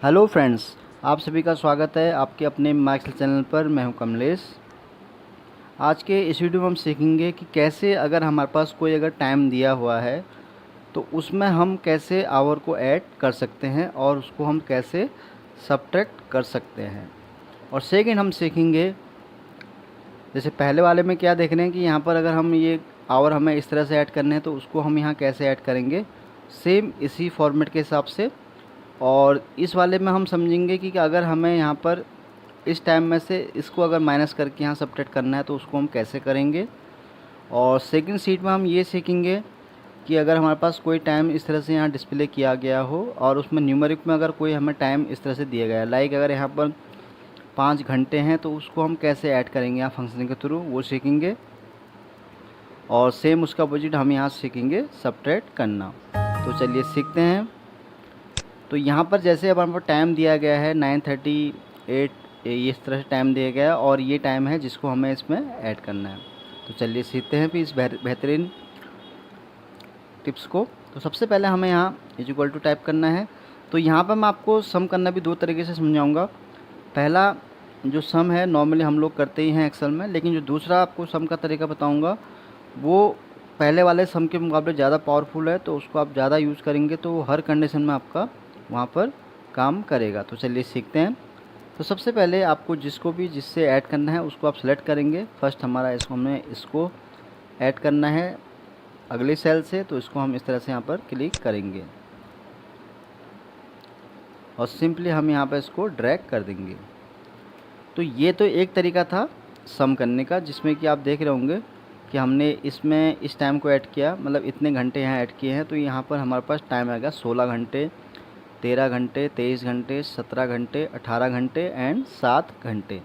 Hello friends, आप सभी का स्वागत है आपके अपने मैक्स चैनल पर। मैं हूं कमलेश। आज के इस वीडियो में हम सीखेंगे कि कैसे अगर हमारे पास कोई अगर टाइम दिया हुआ है तो उसमें हम कैसे आवर को ऐड कर सकते हैं और उसको हम कैसे सब्ट्रैक्ट कर सकते हैं। और सेकंड हम सीखेंगे, जैसे पहले वाले में क्या देख रहे हैं कि यहाँ पर अगर हम ये आवर हमें इस तरह से ऐड करने हैं तो उसको हम यहाँ कैसे ऐड करेंगे, सेम इसी फॉर्मेट के हिसाब से। और इस वाले में हम समझेंगे कि अगर हमें यहाँ पर इस टाइम में से इसको अगर माइनस करके यहाँ सब्ट्रैक्ट करना है तो उसको हम कैसे करेंगे। और सेकंड शीट में हम ये सीखेंगे कि अगर हमारे पास कोई टाइम इस तरह से यहाँ डिस्प्ले किया गया हो और उसमें न्यूमेरिक में अगर कोई हमें टाइम इस तरह से दिया गया है, लाइक अगर यहाँ पर 5 घंटे हैं तो उसको हम कैसे ऐड करेंगे यहाँ फंक्शन के थ्रू, वो सीखेंगे। और सेम उसका अपोजिट हम यहाँ सीखेंगे सब्ट्रैक्ट करना। तो चलिए सीखते हैं। तो यहाँ पर जैसे अब हमारे टाइम दिया गया है 9:38, ये इस तरह से टाइम दिया गया है और ये टाइम है जिसको हमें इसमें ऐड करना है। तो चलिए सीखते हैं फिर इस बेहतरीन टिप्स को। तो सबसे पहले हमें यहाँ इक्वल टू टाइप करना है। तो यहाँ पर मैं आपको सम करना भी दो तरीके से समझाऊंगा। पहला जो सम है नॉर्मली हम लोग करते ही हैं एक्सेल में, लेकिन जो दूसरा आपको सम का तरीका बताऊँगा वो पहले वाले सम के मुकाबले ज़्यादा पावरफुल है। तो उसको आप ज़्यादा यूज़ करेंगे तो वो हर कंडीशन में आपका वहाँ पर काम करेगा। तो चलिए सीखते हैं। तो सबसे पहले आपको जिससे ऐड करना है उसको आप सेलेक्ट करेंगे। फर्स्ट हमारा इसको ऐड करना है अगले सेल से, तो इसको हम इस तरह से यहाँ पर क्लिक करेंगे और सिंपली हम यहाँ पर इसको ड्रैग कर देंगे। तो ये तो एक तरीका था सम करने का, जिसमें कि आप देख रहे होंगे कि हमने इसमें इस टाइम को ऐड किया, मतलब इतने घंटे यहाँ ऐड किए हैं। तो यहाँ पर हमारे पास टाइम आएगा 16 घंटे, 13 घंटे, 23 घंटे, 17 घंटे, 18 घंटे एंड 7 घंटे।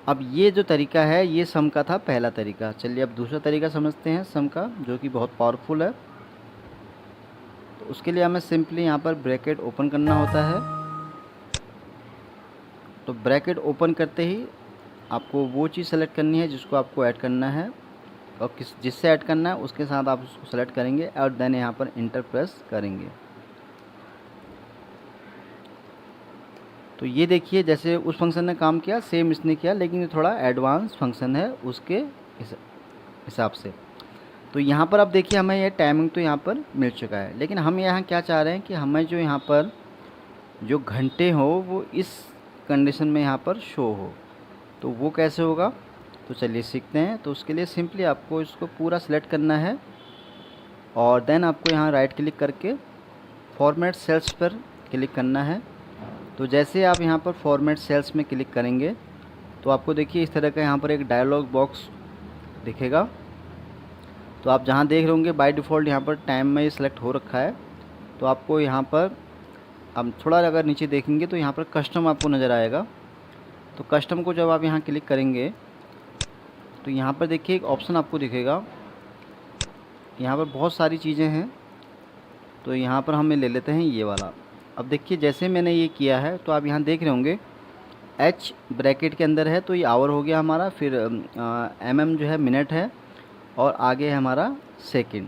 अब ये जो तरीका है ये सम का था पहला तरीका। चलिए अब दूसरा तरीका समझते हैं सम का, जो कि बहुत पावरफुल है। तो उसके लिए हमें सिंपली यहाँ पर ब्रैकेट ओपन करना होता है। तो ब्रैकेट ओपन करते ही आपको वो चीज़ सेलेक्ट करनी है जिसको आपको ऐड करना है, और जिससे ऐड करना है उसके साथ आप उसको सेलेक्ट करेंगे और देन यहाँ पर इंटर प्रेस करेंगे। तो ये देखिए जैसे उस फंक्शन ने काम किया सेम इसने किया, लेकिन ये थोड़ा एडवांस फंक्शन है उसके हिसाब से। तो यहाँ पर अब देखिए हमें ये टाइमिंग तो यहाँ पर मिल चुका है, लेकिन हम यहाँ क्या चाह रहे हैं कि हमें जो यहाँ पर जो घंटे हो वो इस कंडीशन में यहाँ पर शो हो। तो वो कैसे होगा, तो चलिए सीखते हैं। तो उसके लिए सिंपली आपको इसको पूरा सेलेक्ट करना है और देन आपको यहाँ राइट क्लिक करके फॉर्मेट सेल्स पर क्लिक करना है। तो जैसे आप यहाँ पर फॉर्मेट सेल्स में क्लिक करेंगे तो आपको देखिए इस तरह का यहाँ पर एक डायलॉग बॉक्स दिखेगा। तो आप जहाँ देख रहे होंगे बाय डिफ़ॉल्ट यहाँ पर टाइम में सिलेक्ट हो रखा है। तो आपको यहाँ पर अब थोड़ा अगर नीचे देखेंगे तो यहाँ पर कस्टम आपको नज़र आएगा। तो कस्टम को जब आप यहाँ क्लिक करेंगे तो यहाँ पर देखिए एक ऑप्शन आपको दिखेगा। यहाँ पर बहुत सारी चीज़ें हैं, तो यहाँ पर हम ले लेते हैं ये वाला। अब देखिए जैसे मैंने ये किया है तो आप यहाँ देख रहे होंगे एच ब्रैकेट के अंदर है, तो ये आवर हो गया हमारा, फिर जो है मिनट है, और आगे है हमारा सेकंड।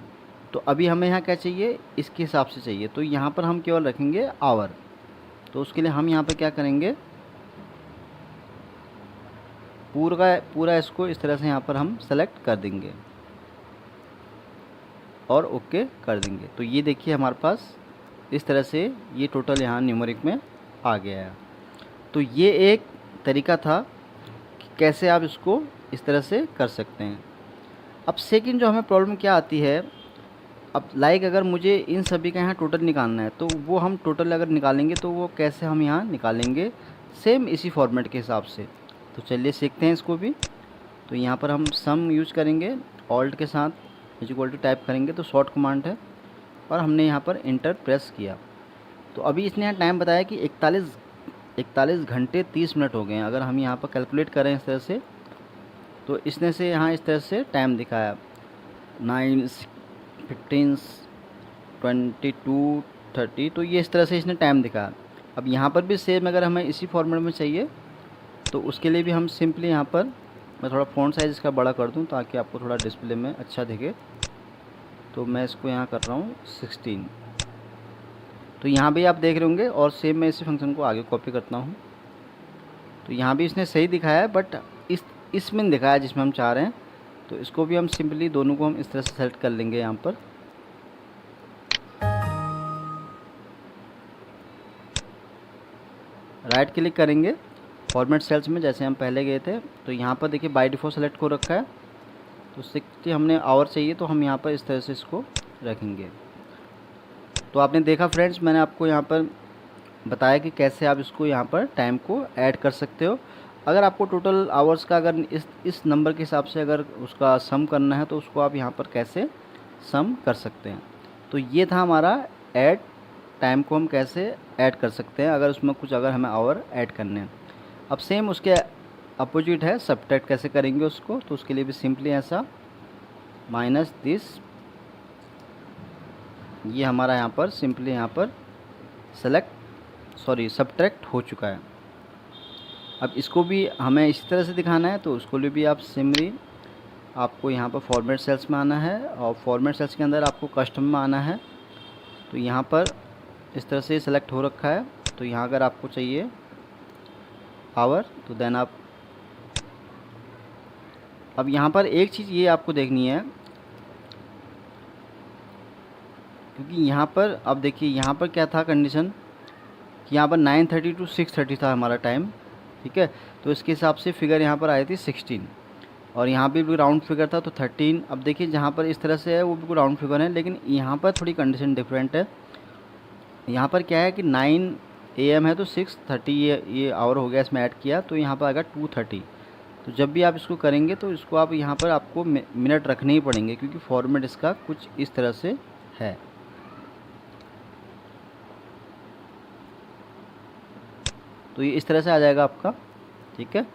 तो अभी हमें यहाँ क्या चाहिए, इसके हिसाब से चाहिए। तो यहाँ पर हम केवल रखेंगे आवर। तो उसके लिए हम यहाँ पर क्या करेंगे, पूरा इसको इस तरह से यहाँ पर हम सेलेक्ट कर देंगे और ओके कर देंगे। तो ये देखिए हमारे पास इस तरह से ये टोटल यहाँ न्यूमेरिक में आ गया है। तो ये एक तरीका था कि कैसे आप इसको इस तरह से कर सकते हैं। अब सेकंड जो हमें प्रॉब्लम क्या आती है, अब लाइक अगर मुझे इन सभी का यहाँ टोटल निकालना है तो वो हम टोटल अगर निकालेंगे तो वो कैसे हम यहाँ निकालेंगे, सेम इसी फॉर्मेट के हिसाब से। तो चलिए सीखते हैं इसको भी। तो यहाँ पर हम सम यूज करेंगे, ऑल्ट के साथ इक्वल टू टाइप करेंगे तो शॉर्ट कमांड है, और हमने यहाँ पर इंटर प्रेस किया। तो अभी इसने यहाँ टाइम बताया कि 41 घंटे 30 मिनट हो गए हैं। अगर हम यहाँ पर कैलकुलेट करें इस तरह से तो इसने से यहाँ इस तरह से टाइम दिखाया 9, 15, 22, 30। तो ये इस तरह से इसने टाइम दिखाया। अब यहाँ पर भी सेम अगर हमें इसी फॉर्मेट में चाहिए तो उसके लिए भी हम सिंपली यहाँ पर, मैं थोड़ा फ़ॉन्ट साइज़ इसका बड़ा कर दूँ ताकि आपको थोड़ा डिस्प्ले में अच्छा दिखे। तो मैं इसको यहाँ कर रहा हूँ 16। तो यहाँ भी आप देख रहे होंगे, और सेम मैं इसी फंक्शन को आगे कॉपी करता हूँ। तो यहाँ भी इसने सही दिखाया है, बट इसमें नहीं दिखाया जिसमें हम चाह रहे हैं। तो इसको भी हम सिंपली दोनों को हम इस तरह से सेलेक्ट कर लेंगे। यहाँ पर राइट क्लिक करेंगे फॉर्मेट सेल्स में, जैसे हम पहले गए थे। तो यहाँ पर देखिए बाय डिफ़ॉल्ट सेलेक्ट हो रखा है। तो 60 हमने आवर चाहिए, तो हम यहाँ पर इस तरह से इसको रखेंगे। तो आपने देखा फ्रेंड्स, मैंने आपको यहाँ पर बताया कि कैसे आप इसको यहाँ पर टाइम को ऐड कर सकते हो। अगर आपको टोटल आवर्स का अगर इस नंबर के हिसाब से अगर उसका सम करना है, तो उसको आप यहाँ पर कैसे सम कर सकते हैं। तो ये था हमारा ऐड, टाइम को हम कैसे ऐड कर सकते हैं अगर उसमें कुछ अगर हमें आवर ऐड करने हैं। अब सेम उसके अपोजिट है, सब्ट्रैक्ट कैसे करेंगे उसको। तो उसके लिए भी सिंपली ऐसा माइनस दिस, ये हमारा यहाँ पर सिंपली यहाँ पर सब्ट्रैक्ट हो चुका है। अब इसको भी हमें इसी तरह से दिखाना है, तो उसको लिए भी आप सिंपली आपको यहाँ पर फॉर्मेट सेल्स में आना है, और फॉर्मेट सेल्स के अंदर आपको कस्टम में आना है। तो यहाँ पर इस तरह से सेलेक्ट हो रखा है। तो यहाँ अगर आपको चाहिए आवर, तो देन आप, अब यहाँ पर एक चीज़ ये आपको देखनी है, क्योंकि यहाँ पर अब देखिए यहाँ पर क्या था कंडीशन कि यहाँ पर 9:30 to 6:30 था हमारा टाइम, ठीक है। तो इसके हिसाब से फिगर यहाँ पर आई थी 16, और यहाँ भी राउंड फिगर था तो 13। अब देखिए जहाँ पर इस तरह से है वो बिल्कुल राउंड फिगर है, लेकिन यहाँ पर थोड़ी कंडीशन डिफरेंट है। यहाँ पर क्या है कि 9 AM है तो 6:30 ये आवर हो गया, इसमें ऐड किया, तो यहाँ पर आएगा 2:30। तो जब भी आप इसको करेंगे तो इसको आप यहाँ पर आपको मिनट रखने ही पड़ेंगे, क्योंकि फॉर्मेट इसका कुछ इस तरह से है। तो ये इस तरह से आ जाएगा आपका, ठीक है।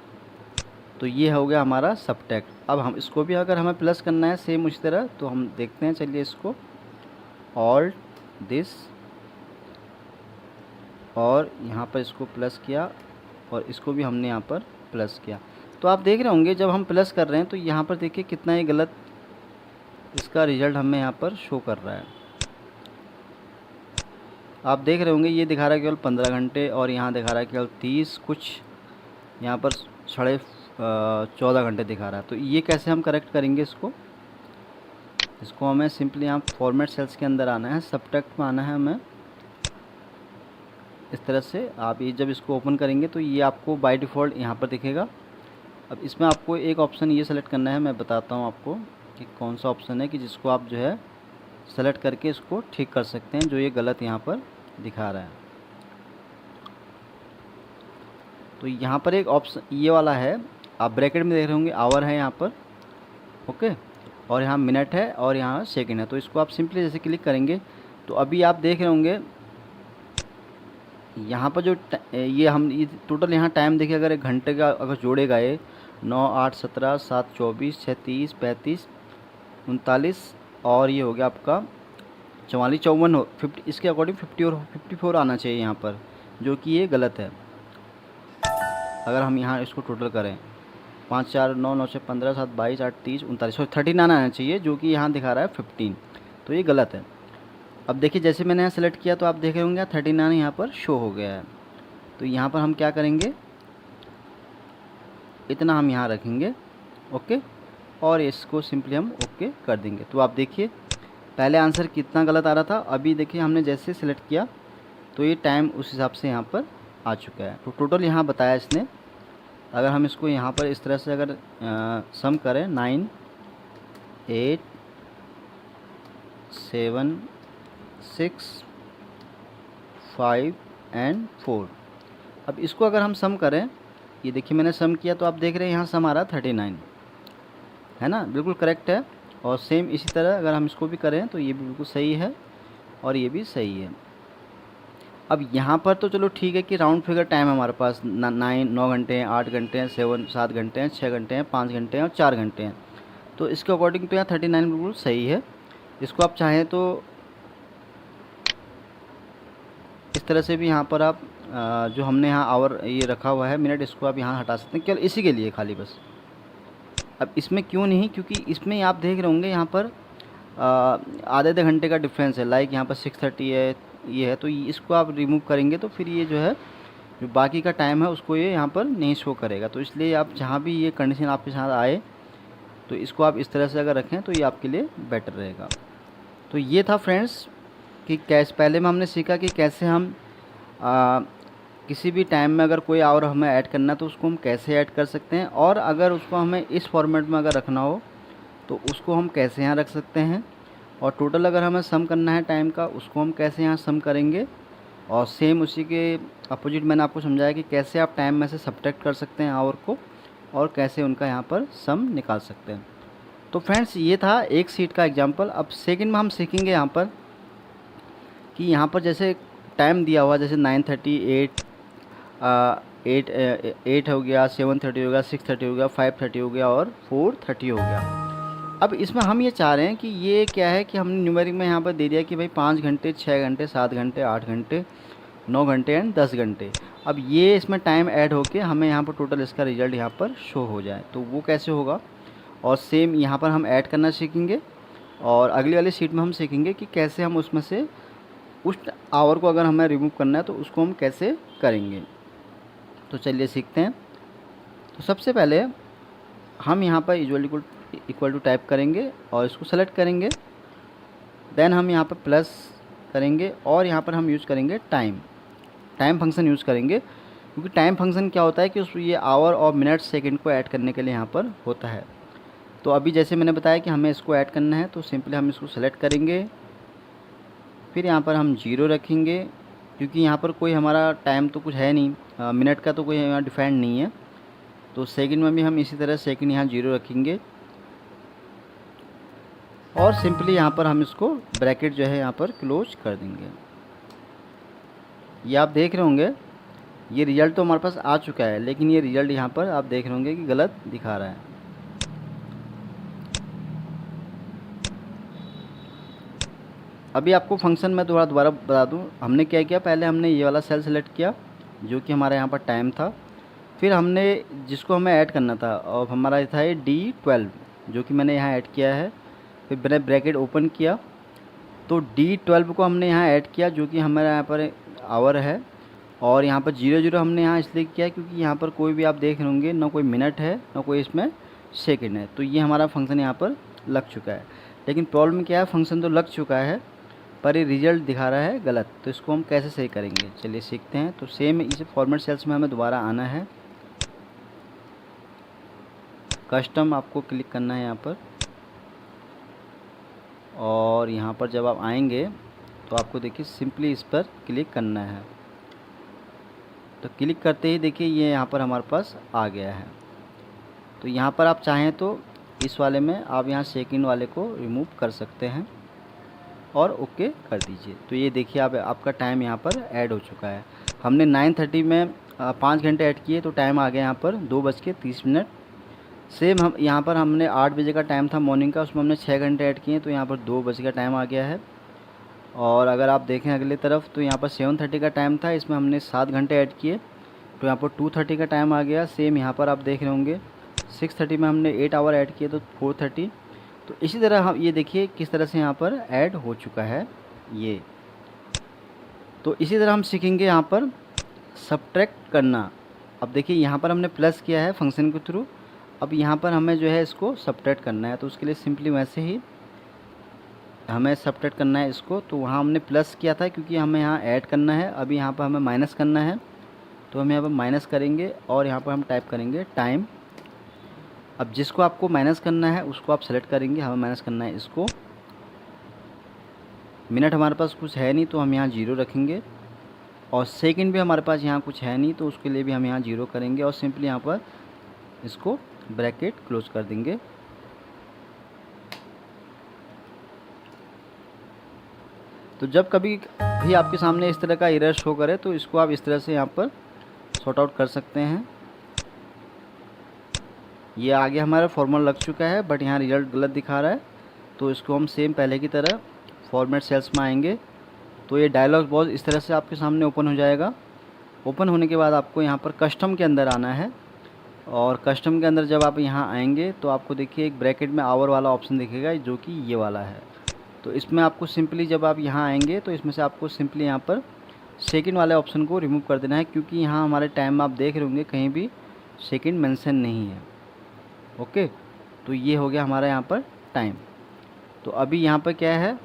तो ये हो गया हमारा सब्ट्रैक्ट। अब हम इसको भी अगर हमें प्लस करना है सेम उसी तरह, तो हम देखते हैं, चलिए इसको ऑल्ट दिस, और यहाँ पर इसको प्लस किया, और इसको भी हमने यहाँ पर प्लस किया। तो आप देख रहे होंगे जब हम प्लस कर रहे हैं तो यहाँ पर देखिए कितना ही गलत इसका रिज़ल्ट हमें यहाँ पर शो कर रहा है। आप देख रहे होंगे ये दिखा रहा है केवल 15 घंटे, और यहाँ दिखा रहा है केवल 30 कुछ, यहाँ पर 14.5 घंटे दिखा रहा है। तो ये कैसे हम करेक्ट करेंगे इसको हमें सिंपली यहाँ फॉर्मेट सेल्स के अंदर आना है, सब्ट्रैक्ट में आना है हमें। इस तरह से आप ये जब इसको ओपन करेंगे तो ये आपको बाय डिफ़ॉल्ट यहाँ पर दिखेगा। अब इसमें आपको एक ऑप्शन ये सेलेक्ट करना है, मैं बताता हूँ आपको कि कौन सा ऑप्शन है कि जिसको आप जो है सेलेक्ट करके इसको ठीक कर सकते हैं, जो ये गलत यहाँ पर दिखा रहा है। तो यहाँ पर एक ऑप्शन ये वाला है, आप ब्रैकेट में देख रहे होंगे, आवर है यहाँ पर, ओके, और यहाँ मिनट है, और यहाँ सेकंड है। तो इसको आप सिंपली जैसे क्लिक करेंगे तो अभी आप देख रहे होंगे यहाँ पर जो ये टोटल यहाँ टाइम देखिए, अगर 1 घंटे का अगर जोड़ेगा ये 9, 8, 17, 7, 24, 6, 30, 35, 39, और ये हो गया आपका 44, 54 हो 50, इसके अकॉर्डिंग 50 और 54 आना चाहिए यहाँ पर, जो कि ये गलत है। अगर हम यहाँ इसको टोटल करें 5, 4, 9, 9, 6, 15, 7, 22, 8, 30, 39, 39 आना चाहिए, जो कि यहाँ दिखा रहा है 15। तो ये गलत है। अब देखिए जैसे मैंने यहाँ सेलेक्ट किया तो आप देख रहे होंगे 39 यहाँ पर शो हो गया है। तो यहाँ पर हम क्या करेंगे, इतना हम यहाँ रखेंगे, ओके, और इसको सिंपली हम ओके कर देंगे। तो आप देखिए पहले आंसर कितना गलत आ रहा था, अभी देखिए हमने जैसे सेलेक्ट किया तो ये टाइम उस हिसाब से यहाँ पर आ चुका है। तो टोटल यहाँ बताया इसने, अगर हम इसको यहाँ पर इस तरह से अगर सम करें 9, 8, 7, 6, 5 एंड 4। अब इसको अगर हम सम करें, ये देखिए मैंने सम किया तो आप देख रहे हैं यहाँ सम आ रहा 39 है ना, बिल्कुल करेक्ट है। और सेम इसी तरह अगर हम इसको भी करें तो ये भी बिल्कुल सही है, और ये भी सही है। अब यहाँ पर तो चलो ठीक है कि राउंड फिगर टाइम हमारे पास 9 घंटे हैं, 8 घंटे हैं, 7 घंटे हैं, 6 घंटे हैं, 5 घंटे हैं और 4 घंटे हैं। तो इसके अकॉर्डिंग तो यहाँ 39 बिल्कुल सही है। इसको आप चाहें तो इस तरह से भी यहाँ पर आप जो हमने यहाँ आवर ये रखा हुआ है मिनट, इसको आप यहाँ हटा सकते हैं, केवल इसी के लिए खाली बस। अब इसमें क्यों नहीं, क्योंकि इसमें आप देख रहे होंगे यहाँ पर आधे घंटे का डिफरेंस है। लाइक यहाँ पर 6:30 है, ये है, तो इसको आप रिमूव करेंगे तो फिर ये जो है जो बाकी का टाइम है उसको ये यहाँ पर नहीं शो करेगा। तो इसलिए आप जहाँ भी ये कंडीशन आपके साथ आए तो इसको आप इस तरह से अगर रखें तो ये आपके लिए बेटर रहेगा। तो ये था फ्रेंड्स कि कैसे पहले में हमने सीखा कि कैसे हम किसी भी टाइम में अगर कोई आवर हमें ऐड करना है तो उसको हम कैसे ऐड कर सकते हैं, और अगर उसको हमें इस फॉर्मेट में अगर रखना हो तो उसको हम कैसे यहाँ रख सकते हैं, और टोटल अगर हमें सम करना है टाइम का उसको हम कैसे यहाँ सम करेंगे। और सेम उसी के अपोजिट मैंने आपको समझाया कि कैसे आप टाइम में से सब्ट्रैक्ट कर सकते हैं आवर को, और कैसे उनका यहाँ पर सम निकाल सकते हैं। तो फ्रेंड्स ये था एक सीट का एग्जांपल। अब सेकंड में हम सीखेंगे यहाँ पर कि यहाँ पर जैसे टाइम दिया हुआ, जैसे 9:38 8 हो गया, 7:30 हो गया, 6:30 हो गया, 5:30 हो गया और 4:30 हो गया। अब इसमें हम ये चाह रहे हैं कि ये क्या है कि हमने न्यूमेरिक में यहाँ पर दे दिया कि भाई 5 घंटे, 6 घंटे, 7 घंटे, 8 घंटे, 9 घंटे एंड 10 घंटे। अब ये इसमें टाइम ऐड होके हमें यहाँ पर टोटल इसका रिज़ल्ट यहाँ पर शो हो जाए, तो वो कैसे होगा। और सेम यहाँ पर हम ऐड करना सीखेंगे, और अगली वाली शीट में हम सीखेंगे कि कैसे हम उसमें से उस आवर को अगर हमें रिमूव करना है तो उसको हम कैसे करेंगे। तो चलिए सीखते हैं। तो सबसे पहले हम यहाँ पर इक्वल टू टाइप करेंगे और इसको सेलेक्ट करेंगे। देन हम यहाँ पर प्लस करेंगे और यहाँ पर हम यूज़ करेंगे टाइम फंक्शन यूज़ करेंगे, क्योंकि टाइम फंक्शन क्या होता है कि उस ये आवर और मिनट सेकंड को ऐड करने के लिए यहाँ पर होता है। तो अभी जैसे मैंने बताया कि हमें इसको ऐड करना है, तो सिंपली हम इसको सेलेक्ट करेंगे, फिर यहाँ पर हम 0 रखेंगे, क्योंकि यहाँ पर कोई हमारा टाइम तो कुछ है नहीं, मिनट का तो कोई यहाँ डिफाइंड नहीं है। तो सेकंड में भी हम इसी तरह सेकंड यहाँ 0 रखेंगे, और सिंपली यहाँ पर हम इसको ब्रैकेट जो है यहाँ पर क्लोज कर देंगे। ये आप देख रहे होंगे ये रिज़ल्ट तो हमारे पास आ चुका है, लेकिन ये रिज़ल्ट यहाँ पर आप देख रहे होंगे कि गलत दिखा रहा है। अभी आपको फंक्शन में दोबारा बता दूं, हमने क्या किया, पहले हमने ये वाला सेल सेलेक्ट किया जो कि हमारे यहाँ पर टाइम था, फिर हमने जिसको हमें ऐड करना था और हमारा था ये D12 जो कि मैंने यहाँ ऐड किया है। फिर मैंने ब्रैकेट ओपन किया तो D12 को हमने यहाँ ऐड किया जो कि हमारे यहाँ पर आवर है, और यहाँ पर 0 हमने यहाँ इसलिए किया क्योंकि यहाँ पर कोई भी आप देख रहे होंगे ना कोई मिनट है ना कोई इसमें सेकंड है। तो ये हमारा फंक्शन यहाँ पर लग चुका है, लेकिन प्रॉब्लम क्या है, फंक्शन तो लग चुका है पर ये रिज़ल्ट दिखा रहा है गलत। तो इसको हम कैसे सही करेंगे, चलिए सीखते हैं। तो सेम इस फॉर्मेट सेल्स में हमें दोबारा आना है, कस्टम आपको क्लिक करना है यहाँ पर, और यहाँ पर जब आप आएंगे तो आपको देखिए सिंपली इस पर क्लिक करना है। तो क्लिक करते ही देखिए ये यहाँ पर हमारे पास आ गया है। तो यहाँ पर आप चाहें तो इस वाले में आप यहाँ सेकंड वाले को रिमूव कर सकते हैं और ओके कर दीजिए। तो ये देखिए आपका टाइम यहाँ पर ऐड हो चुका है। हमने 9:30 में 5 घंटे ऐड किए तो टाइम आ गया यहाँ पर 2:30। सेम हम यहाँ पर हमने 8 बजे का टाइम था मॉर्निंग का, उसमें हमने 6 घंटे ऐड किए तो यहाँ पर 2 बजे का टाइम आ गया है। और अगर आप देखें अगली तरफ तो यहाँ पर 7:30 का टाइम था, इसमें हमने 7 घंटे ऐड किए तो यहाँ पर 2:30 का टाइम आ गया। सेम यहाँ पर आप देख रहे होंगे 6:30 में हमने 8 आवर ऐड किए तो 4:30। तो इसी तरह हम ये देखिए किस तरह से यहाँ पर ऐड हो चुका है ये। तो इसी तरह हम सीखेंगे यहाँ पर सब्ट्रैक्ट करना। अब देखिए यहाँ पर हमने प्लस किया है फंक्शन के थ्रू, अब यहाँ पर हमें जो है इसको सब्ट्रैक्ट करना है। तो उसके लिए सिंपली वैसे ही हमें सब्ट्रैक्ट करना है इसको। तो वहाँ हमने प्लस किया था क्योंकि हमें यहाँ ऐड करना है, अभी यहाँ पर हमें माइनस करना है। तो हम यहाँ पर माइनस करेंगे और यहाँ पर हम टाइप करेंगे टाइम। अब जिसको आपको माइनस करना है उसको आप सेलेक्ट करेंगे, हमें माइनस करना है इसको। मिनट हमारे पास कुछ है नहीं तो हम यहाँ 0 रखेंगे, और सेकंड भी हमारे पास यहाँ कुछ है नहीं तो उसके लिए भी हम यहाँ 0 करेंगे, और सिंपली यहाँ पर इसको ब्रैकेट क्लोज कर देंगे। तो जब कभी भी आपके सामने इस तरह का एरर शो करे तो इसको आप इस तरह से यहाँ पर सॉर्ट आउट कर सकते हैं। ये आगे हमारा फॉर्मूला लग चुका है बट यहाँ रिजल्ट गलत दिखा रहा है, तो इसको हम सेम पहले की तरह फॉर्मेट सेल्स में आएंगे। तो ये डायलॉग बॉक्स इस तरह से आपके सामने ओपन हो जाएगा। ओपन होने के बाद आपको यहाँ पर कस्टम के अंदर आना है, और कस्टम के अंदर जब आप यहाँ आएंगे तो आपको देखिए एक ब्रैकेट में आवर वाला ऑप्शन दिखेगा जो कि ये वाला है। तो इसमें आपको सिंपली जब आप यहाँ आएंगे तो इसमें से आपको सिंपली यहाँ पर सेकंड वाले ऑप्शन को रिमूव कर देना है, क्योंकि यहाँ हमारे टाइम आप देख रहे होंगे कहीं भी सेकंड मेंशन नहीं है। ओके, तो ये हो गया हमारा यहाँ पर टाइम। तो अभी यहाँ पर क्या है,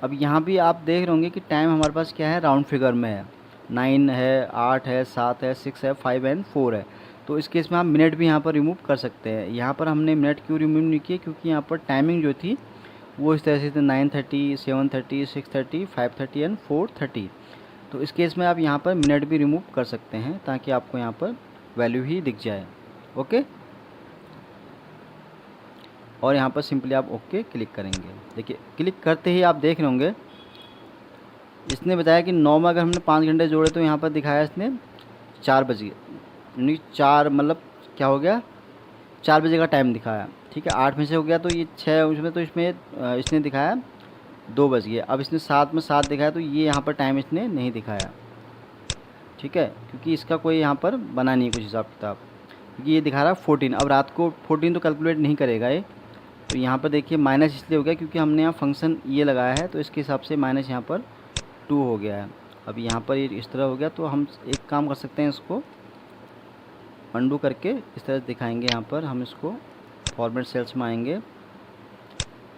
अब यहाँ भी आप देख रहे होंगे कि टाइम हमारे पास क्या है, राउंड फिगर में है। 9 है, 8 है, 7 है, 6 है, 5 एंड 4 है। तो इस केस में आप मिनट भी यहाँ पर रिमूव कर सकते हैं। यहाँ पर हमने मिनट क्यों रिमूव नहीं किए, क्योंकि यहाँ पर टाइमिंग जो थी वो इस तरह से थी 9:30, 7:30, 6:30, 5:30 एंड 4:30। तो इस केस में आप यहाँ पर मिनट भी रिमूव कर सकते हैं ताकि आपको यहाँ पर वैल्यू ही दिख जाए। ओके, और यहाँ पर सिंपली आप ओके क्लिक करेंगे। देखिए क्लिक करते ही आप देख रहे होंगे इसने बताया कि 9 में अगर हमने 5 घंटे जोड़े तो यहाँ पर दिखाया इसने 4 बज गए, यानी 4 मतलब क्या हो गया, 4 बजे का टाइम दिखाया। ठीक है, 8 में से हो गया तो ये 6 उसमें, तो इसमें इसने दिखाया 2 बज गए। अब इसने 7 में 7 दिखाया तो ये यहाँ पर टाइम इसने नहीं दिखाया। ठीक है, क्योंकि इसका कोई यहाँ पर बना नहीं कुछ हिसाब किताब, क्योंकि ये दिखा रहा है 14। अब रात को 14 तो कैलकुलेट नहीं करेगा ये। तो यहाँ पर देखिए माइनस इसलिए हो गया क्योंकि हमने यहाँ फंक्शन ये लगाया है, तो इसके हिसाब से माइनस यहाँ पर 2 हो गया है। अब यहाँ पर ये इस तरह हो गया, तो हम एक काम कर सकते हैं, इसको अंडू करके इस तरह दिखाएंगे। यहाँ पर हम इसको फॉर्मेट सेल्स में आएंगे,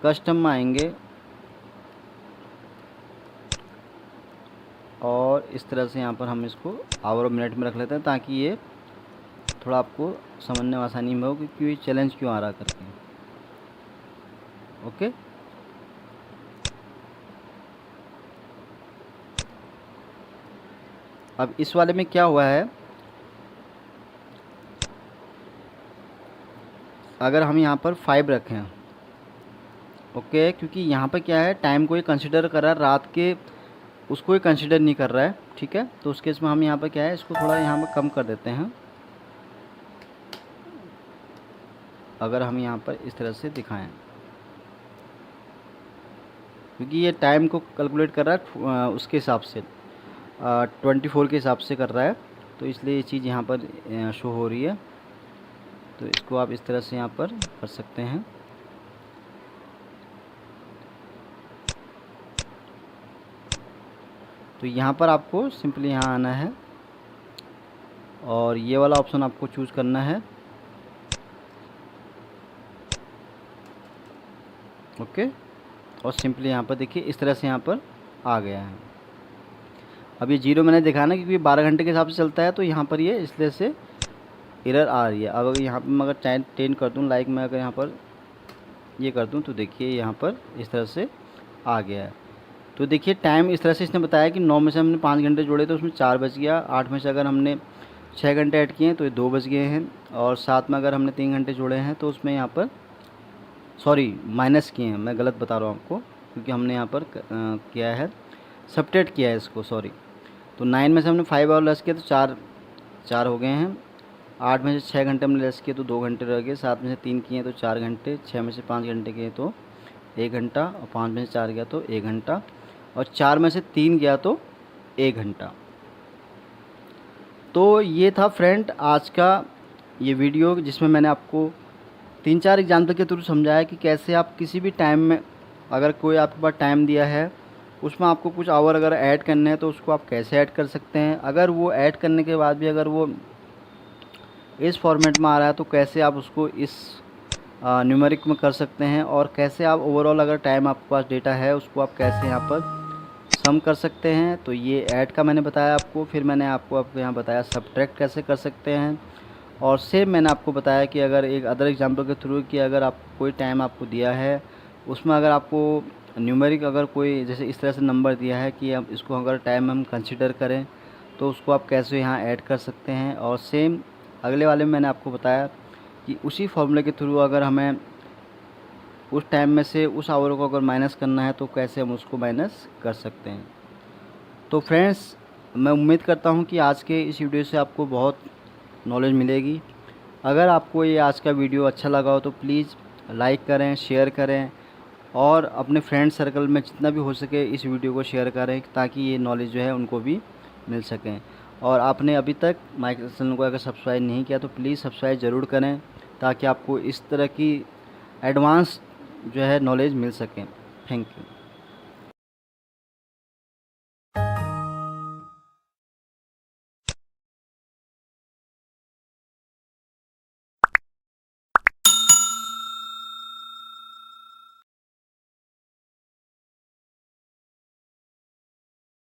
कस्टम में आएंगे और इस तरह से यहाँ पर हम इसको आवर और मिनट में रख लेते हैं ताकि ये थोड़ा आपको समझने में आसानी में हो कि ये चैलेंज क्यों आ रहा करके। ओके, अब इस वाले में क्या हुआ है, अगर हम यहाँ पर 5 रखें, ओके, क्योंकि यहाँ पर क्या है, टाइम को ही कंसिडर कर रहा है, रात के उसको ही कंसिडर नहीं कर रहा है। ठीक है, तो उस केस में हम यहाँ पर क्या है, इसको थोड़ा यहाँ पर कम कर देते हैं। अगर हम यहाँ पर इस तरह से दिखाएं, क्योंकि ये टाइम को कैलकुलेट कर रहा है उसके हिसाब से, 24 के हिसाब से कर रहा है, तो इसलिए ये चीज़ यहाँ पर शो हो रही है। तो इसको आप इस तरह से यहाँ पर कर सकते हैं। तो यहाँ पर आपको सिंपली यहाँ आना है और ये वाला ऑप्शन आपको चूज़ करना है। ओके, और सिंपली यहाँ पर देखिए इस तरह से यहाँ पर आ गया है। अब ये 0 मैंने दिखाया ना, क्योंकि 12 घंटे के हिसाब से चलता है, तो यहाँ पर ये इसलिए से एरर आ रही है। अब अगर यहाँ पर मैं अगर 10 कर दूँ, लाइक मैं अगर यहाँ पर ये कर दूँ, तो देखिए यहाँ पर इस तरह से आ गया है। तो देखिए टाइम इस तरह से इसने बताया कि 9 में से हमने 5 घंटे जोड़े तो उसमें 4 बज गया। 8 में से अगर हमने 6 घंटे ऐड किए तो ये 2 बज गए हैं। और 7 में अगर हमने 3 घंटे जोड़े हैं तो उसमें यहाँ पर सॉरी माइनस किए हैं, मैं गलत बता रहा हूँ आपको, क्योंकि हमने यहाँ पर किया है, सबट्रैक्ट किया है इसको, सॉरी। तो 9 में से हमने 5 और लेस किया तो 4 हो गए हैं। 8 में से 6 घंटे हमने लेस किए तो 2 घंटे रह गए। 7 में से 3 किए तो 4 घंटे। 6 में से 5 घंटे किए तो 1 घंटा। और 5 में से 4 गया तो 1 घंटा। और 4 में से 3 गया तो 1 घंटा। तो ये था फ्रेंड आज का ये वीडियो, जिसमें मैंने आपको 3-4 एग्जाम्पल के थ्रू समझाया कि कैसे आप किसी भी टाइम में, अगर कोई आपके पास टाइम दिया है उसमें आपको कुछ आवर अगर ऐड करने हैं तो उसको आप कैसे ऐड कर सकते हैं। अगर वो ऐड करने के बाद भी अगर वो इस फॉर्मेट में आ रहा है तो कैसे आप उसको इस न्यूमेरिक में कर सकते हैं। और कैसे आप ओवरऑल अगर टाइम आपके पास डेटा है उसको आप कैसे यहाँ पर सम कर सकते हैं। तो ये ऐड का मैंने बताया आपको। फिर मैंने आपको यहाँ बताया सब्ट्रैक्ट कैसे कर सकते हैं। और सेम मैंने आपको बताया कि अगर एक अदर एग्जांपल के थ्रू कि अगर आप कोई टाइम आपको दिया है उसमें अगर आपको न्यूमेरिक अगर कोई जैसे इस तरह से नंबर दिया है कि अब इसको अगर टाइम हम कंसिडर करें तो उसको आप कैसे यहाँ ऐड कर सकते हैं। और सेम अगले वाले में मैंने आपको बताया कि उसी फॉर्मूले के थ्रू अगर हमें उस टाइम में से उस आवर को अगर माइनस करना है तो कैसे हम उसको माइनस कर सकते हैं। तो फ्रेंड्स, मैं उम्मीद करता हूँ कि आज के इस वीडियो से आपको बहुत नॉलेज मिलेगी। अगर आपको ये आज का वीडियो अच्छा लगा हो तो प्लीज़ लाइक करें, शेयर करें और अपने फ्रेंड सर्कल में जितना भी हो सके इस वीडियो को शेयर करें ताकि ये नॉलेज जो है उनको भी मिल सकें। और आपने अभी तक माय चैनल को अगर सब्सक्राइब नहीं किया तो प्लीज़ सब्सक्राइब ज़रूर करें ताकि आपको इस तरह की एडवांस जो है नॉलेज मिल सके। Thank you.